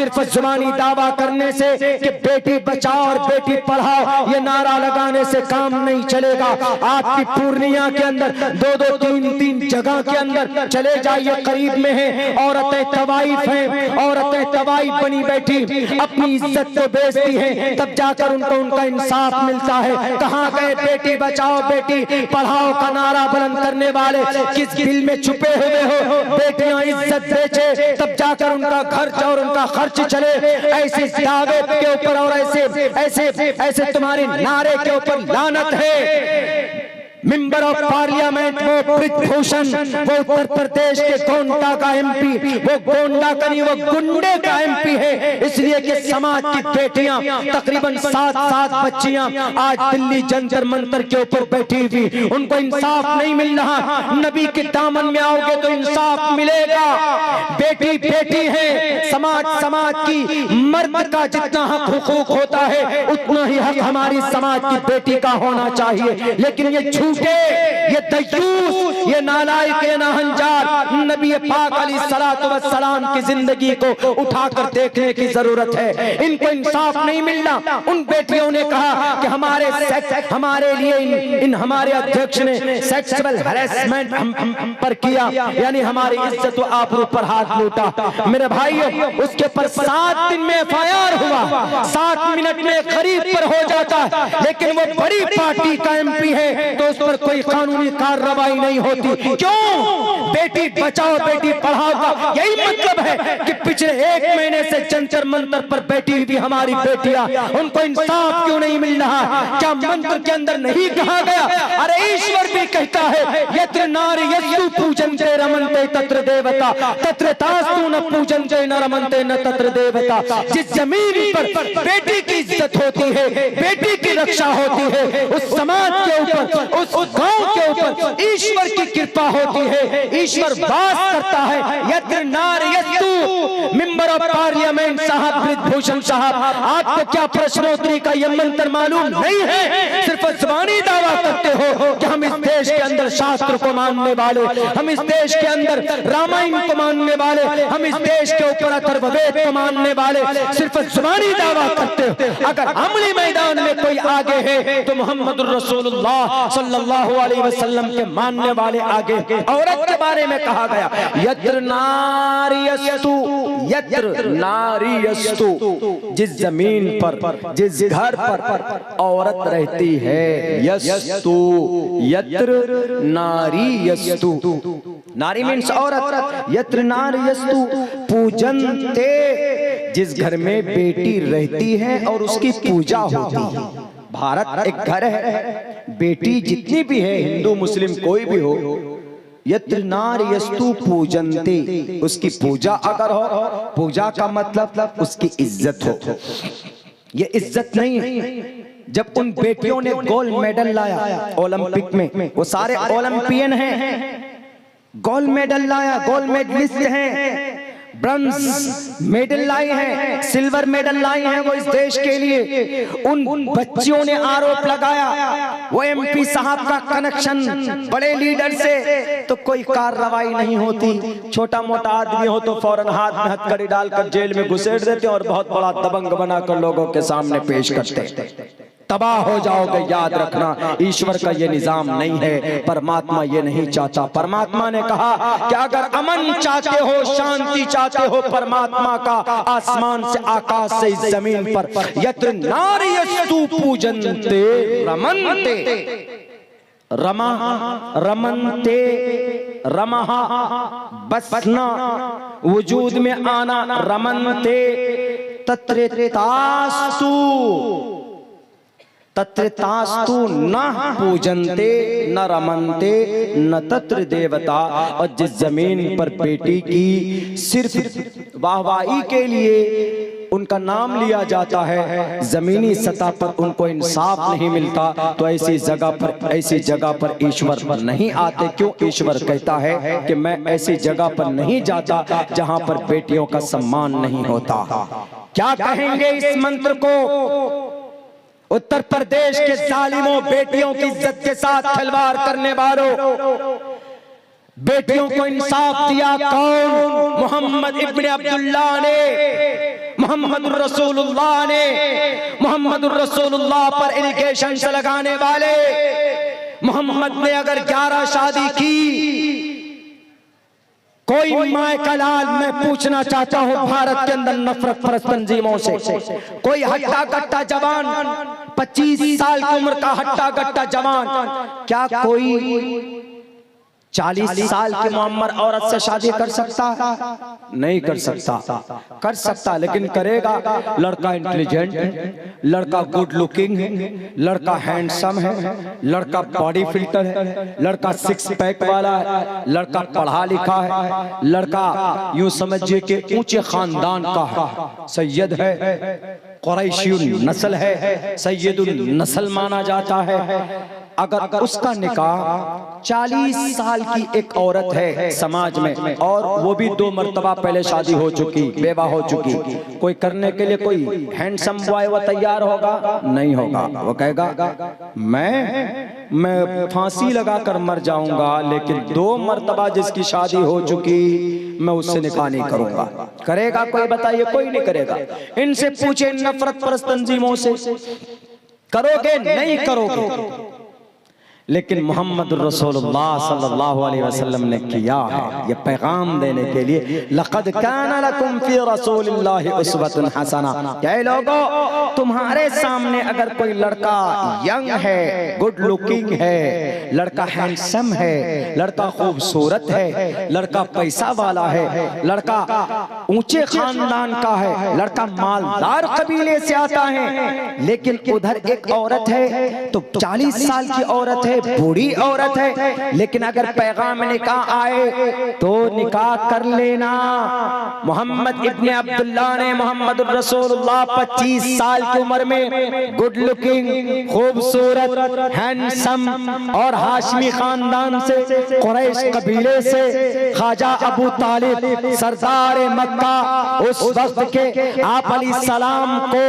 सिर्फ जुबानी दावा करने से कि बेटी बचाओ और बेटी पढ़ाओ ये नारा लगाने से काम नहीं चलेगा। आपकी पूर्णिया के अंदर 2-2, 3-3 जगह के अंदर चले जाइए, करीब में है, औरतें तवाइफ हैं, औरतें तवाइफ बनी बैठी अपनी इज्जत को बेचती हैं, तब जाकर उनको उनका इंसाफ मिलता है। कहाँ गए बेटी बचाओ बेटी पढ़ाओ का नारा बुलंद करने वाले? किस दिल में छुपे हुए हो? बेटियां इज्जत बेचे तब जाकर उनका खर्च और उनका खर्च चले, ऐसे दावे के ऊपर और ऐसे तुम्हारे नारे के ऊपर लानत है। मेंबर ऑफ पार्लियामेंट वो ब्रिजभूषण, वो उत्तर प्रदेश के गोंडा का एमपी, वो गोंडा का नहीं वो गुंडे का एमपी है, इसलिए कि समाज की बेटियां तकरीबन 7 बच्चियां आज दिल्ली जंतर मंतर के ऊपर बैठी हुई, उनको इंसाफ नहीं मिल रहा। नबी के दामन में आओगे तो इंसाफ मिलेगा। बेटी बेटी है, समाज की मर्द का जितना हक हुकूक होता है उतना ही हक हमारी समाज की बेटी का होना चाहिए। लेकिन ये ये दयूस, ये नालायक, ये नाहंजार नबी पाक अलैहिस्सलातु वस्सलाम की जिंदगी को उठाकर देखने की जरूरत है। इनको इंसाफ नहीं मिलना। उन बेटियों ने कहा कि हमारे लिए हमारे अध्यक्ष ने सेक्सुअल हैरेसमेंट हम पर किया, यानी हमारी इज्जत व आबरू पर हाथ लूटा। मेरे भाइयों, उसके पर 7 दिन में एफआईआर हुआ, 7 मिनट में खरीद पर हो जाता, लेकिन वो बड़ी पार्टी का एमपी है तो उस पर कोई कानूनी कार्रवाई नहीं होती। क्यों? बेटी बचाओ बेटी पढ़ाओ का यही मतलब है कि पिछले 1 महीने से जंतर मंतर पर बैठी हुई हमारी बेटियां, उनको इंसाफ क्यों नहीं मिल रहा? क्या मंत्र के अंदर नहीं कहा गया? अरे ईश्वर भी कहता है यत्र नारी यस्तु पूजन्ते रमन्ते तत्र देवता तत्र तास्तु न पूजन्ते न रमन्ते न तत्र देवता। जिस जमीन पर बेटी की इज्जत होती है, बेटी की रक्षा होती है, उस समाज के ऊपर, उस गांव के ऊपर ईश्वर की कृपा होती है, ईश्वर वास करता है। यत्र नारी यस्तु। मेंबर ऑफ पार्लियामेंट साहब ब्रिजभूषण साहब, आपको क्या प्रश्नोत्तरी का यह मंत्र मालूम नहीं है? सिर्फ ज़बानी दावा करते हो कि हम इस देश के अंदर शास्त्र को मानने वाले, हम इस देश के अंदर रामायण को मानने वाले, हम इस देश के ऊपर अथर्ववेद को मानने वाले, सिर्फ ज़बानी दावा करते हो। अगर अमली मैदान में कोई आगे है तो मोहम्मद रसूलुल्लाह सल्लल्लाहु अलैहि वसल्लम के मानने वाले आगे। औरत के बारे में कहा गया यत्र नारीयस्तु, यत्र नारीयस्तु, जिस जमीन पर, जिस घर पर औरत रहती है, यस्तु, यत्र नारीयस्तु, नारी मीन्स औरत, यत्र नारीयस्तु पूजन्ते, जिस घर में बेटी रहती है और उसकी पूजा होती है। भारत एक घर है, बेटी जितनी भी है, हिंदू मुस्लिम कोई भी हो, यत्र नार्यस्तु पूजन्ते, उसकी पूजा अगर हो, पूजा का मतलब उसकी इज्जत हो। ये इज्जत नहीं है। जब उन बेटियों ने गोल्ड मेडल लाया ओलंपिक में, वो सारे ओलंपियन हैं, गोल्ड मेडल लाया, गोल्ड मेडलिस्ट हैं, ब्रॉन्ज मेडल लाई है, सिल्वर मेडल लाई है वो इस देश के लिए। उन बच्चियों ने आरोप लगाया वो एमपी साहब का कनेक्शन बड़े लीडर से, तो कोई कार्रवाई नहीं होती। छोटा मोटा आदमी हो तो फौरन हाथ में हथकड़ी डालकर जेल में घुसेड़ देते और बहुत बड़ा दबंग बनाकर लोगों के सामने पेश करते। तबाह हो जाओगे, याद रखना। ईश्वर का ये निजाम नहीं है, परमात्मा ये नहीं चाहता। परमात्मा ने कहा कि अगर अमन चाहते हो, शांति चाहते हो परमात्मा का, आसमान से, आकाश से, इस जमीन पर यत्र नार्यस्तु पूजन्ते रमन्ते, रमा रमन्ते, रमहा बसना, वजूद में आना, रमन्ते तत्रेतास्तु, तत्रतास्तु न पूजन्ते न रमन्ते न तत्र देवता। और जिस जमीन पर बेटी की सिर्फ वाहवाही के लिए उनका नाम लिया जाता है, जमीनी सतह पर उनको इंसाफ नहीं मिलता, तो ऐसी जगह पर ईश्वर नहीं आते। क्यों? ईश्वर कहता है कि मैं ऐसी जगह पर नहीं जाता जहां पर बेटियों का सम्मान नहीं होता। क्या कहेंगे इस मंत्र को? उत्तर प्रदेश के जालिमों, बेटियों की इज्जत के साथ खिलवाड़ करने वालों, बेटियों को इंसाफ दिया कौन? मोहम्मद इब्ने अब्दुल्लाह ने। मोहम्मदुर रसूलुल्लाह ने मोहम्मदुर रसूलुल्लाह पर एलिगेशन लगाने वाले मोहम्मद ने अगर 11 शादी की, कोई माए का लाल, मैं पूछना चाहता हूं भारत के अंदर नफरत परस्त तंजीमों से, कोई हट्टा कट्टा जवान 25 साल की उम्र का हट्टा कट्टा जवान, क्या कोई 40 साल की मुअम्मर औरत से शादी कर सकता है? नहीं कर सकता। कर सकता लेकिन करेगा लड़का इंटेलिजेंट है, लड़का गुड लुकिंग है, लड़का हैंडसम है, लड़का बॉडी फिल्टर है, लड़का 6 पैक वाला है, लड़का पढ़ा लिखा है, लड़का यूं समझिए कि ऊंचे खानदान का है, सैयद है, कुरैशी नस्ल है, सैयदुल नस्ल माना जाता है। अगर उसका निकाह 40 साल की एक औरत है समाज में और वो भी 2 मर्तबा पहले शादी हो चुकी, बेवा हो चुकी, कोई करने के लिए कोई हैंडसम बॉय वो तैयार होगा? नहीं होगा। वो कहेगा मैं फांसी लगाकर मर जाऊंगा लेकिन 2 मर्तबा जिसकी शादी हो चुकी मैं उससे निकाह नहीं करूंगा। करेगा कोई? बताइए, कोई नहीं करेगा। इनसे पूछे नफरत परस्त तंजीमों से, करोगे? नहीं करोगे। लेकिन मोहम्मद रसूलुल्लाह सल्लल्लाहु अलैहि वसल्लम ने किया है, ये पैगाम देने के लिए, लक़द काना लकुम फी रसूलिल्लाहि उस्वतुन हसना। क्या लोगों, तुम्हारे सामने अगर कोई लड़का यंग है, गुड लुकिंग है, लड़का हैंडसम है, लड़का खूबसूरत है, लड़का पैसा वाला है, लड़का ऊंचे खानदान का है, लड़का मालदार कबीले से आता है, लेकिन उधर एक औरत है तो 40 साल की औरत है, बूढ़ी औरत है, लेकिन अगर पैगाम निकाह आए तो निकाह कर लेना। मोहम्मद इब्ने अब्दुल्लाह ने मोहम्मद रसूलुल्लाह 25 साल की उम्र में गुड लुकिंग, खूबसूरत, हैंडसम और हाशमी खानदान से, कुरैश कबीले से, ख्वाजा अबू तालिब सरदार मक्का, उस वक्त के आप अलैहिस्सलाम को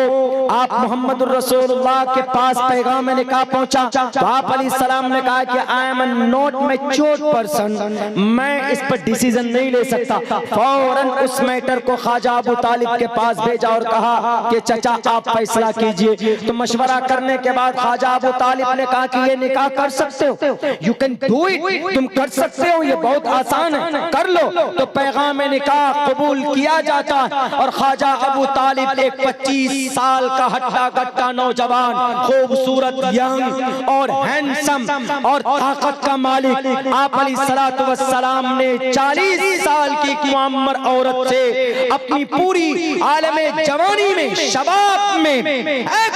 आप मोहम्मद रसूलुल्लाह के पास पैगाम निकाह पहुंचा तो आप अलैहिस्सलाम ने कहा कि I am not matured person, मैं इस पर डिसीजन नहीं ले सकता। फौरन उस मैटर को ख्वाजा अबू तालिब के पास भेजा और कहा कि चचा आप फैसला कीजिए। तो मशवरा करने के बाद ख्वाजा अबू तालिब ने कहा कि ये निकाह कर सकते हो, यू कैन डू इट, तुम कर सकते हो, ये बहुत आसान है, कर लो। तो पैगाम निकाह कबूल किया जाता और ख्वाजा अबू तालिब एक 25 साल का हट्टा कट्टा नौजवान, खूबसूरत, यंग और हैंडसम और ताकत का मालिक, आप अलैहिस्सलातु वस्सलाम ने 40 साल की मुअम्मर औरत से अपनी पूरी आलमे जवानी में, शबाब में,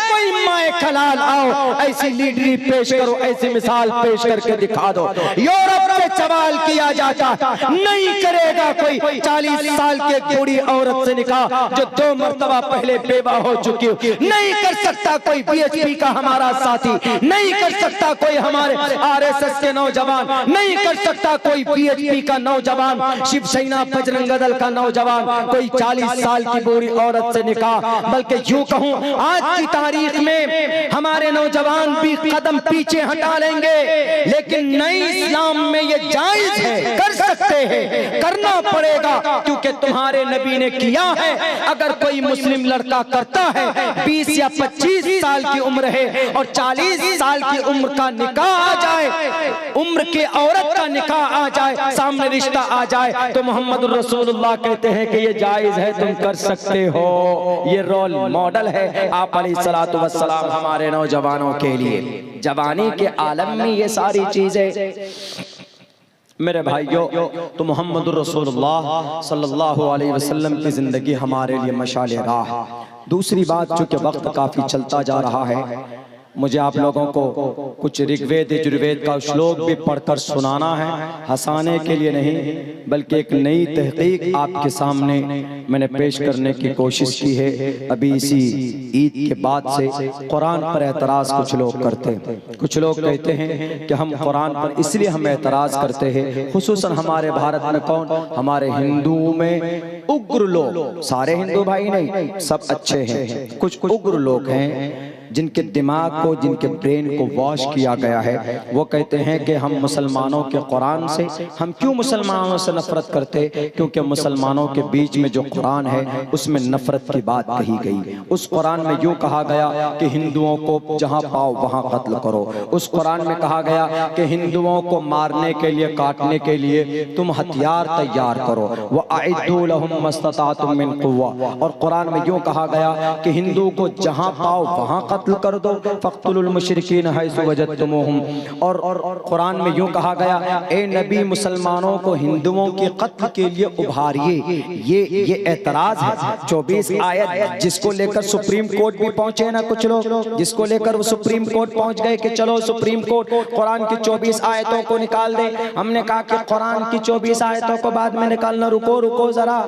कोई माए खलाल आओ ऐसी लीडरी पेश करो, ऐसी मिसाल पेश करके दिखा दो। यूरोप से सवाल किया जाता, नहीं करेगा कोई 40 साल के बूढ़ी औरत से निकाह जो 2 मर्तबा पहले बेवा हो चुकी हो। नहीं कर सकता कोई बीएचपी का हमारा साथी, नहीं कर सकता कोई हमारे आरएसएस के नौजवान, नहीं कर सकता कोई बीएचपी का नौजवान, शिवसेना बजरंग दल का नौजवान, कोई 40 साल की बूढ़ी औरत से निकाह। बल्कि यूं कहूं आज की तारीख में हमारे नौजवान भी कदम पीछे हटा लेंगे, लेकिन नई इस्लाम में ये जायज है, कर सकते हैं, करना पड़ेगा, क्योंकि तुम्हारे नबी ने किया है। अगर कोई मुस्लिम लड़का करता है, 20 या 25 साल की उम्र है और 40 साल की उम्र का निकाह आ जाए, उम्र के औरत का निकाह आ जाए, सामने रिश्ता आ जाए, तो मोहम्मद रसूलुल्लाह कहते हैं कि ये जायज है, तुम कर सकते हो। ये रोल मॉडल है आप अलैहिस्सलातु वस्सलाम हमारे नौजवानों के लिए। जवानी के आलम में ये सारी चीजें मेरे भाइयों, तो मोहम्मद रसूलुल्लाह सल्लल्लाहु अलैहि वसल्लम की जिंदगी हमारे लिए मशाल राह। दूसरी बात, चूंकि वक्त काफी चलता जा रहा है, मुझे आप लोगों को कुछ ऋग्वेद यजुर्वेद का श्लोक भी पढ़कर सुनाना है, हंसाने के लिए नहीं बल्कि एक नई तहकीक आपके सामने मैंने पेश करने की कोशिश की है। अभी इसी ईद के बाद से कुरान पर एतराज़ कुछ लोग करते हैं, कुछ लोग कहते हैं कि हम कुरान पर इसलिए हम एतराज़ करते हैं, खुसूसन हमारे भारत में, कौन, हमारे हिंदुओं में उग्र लोग, सारे हिंदू भाई नहीं, सब अच्छे हैं, कुछ उग्र लोग हैं जिनके दिमाग को, जिनके ब्रेन को वॉश किया गया है। वो कहते हैं कि हम मुसलमानों के कुरान से, हम क्यों मुसलमानों से नफरत करते? क्योंकि मुसलमानों के बीच में जो कुरान है उसमें नफरत की बात कही गई। उस कुरान में यूं कहा गया कि हिंदुओं को जहां पाओ वहां कत्ल करो। उस कुरान में कहा गया कि हिंदुओं को मारने के लिए, काटने के लिए तुम हथियार तैयार करो। व अइद्दू लहुम मस्ततातुम मिन कुव्वा। और कुरान में यूं कहा गया कि हिंदू को जहां पाओ वहां कत्ल कर दो, फक्तुलुल मुशरिकीन हैसु वजदतुमुहुम। और कुरान में यूं कहा गया, ए नबी मुसलमानों को हिंदुओं के कत्ल के लिए उभारिए। ये एतराज है। 24 आयत जिसको लेकर सुप्रीम कोर्ट भी पहुंचे ना कुछ लोग, जिसको लेकर वो सुप्रीम कोर्ट पहुंच गए कि चलो सुप्रीम कोर्ट कुरान की 24 आयतों को निकाल दे। हमने कहा कि कुरान की 24 आयतों को बाद में निकालना, रुको जरा,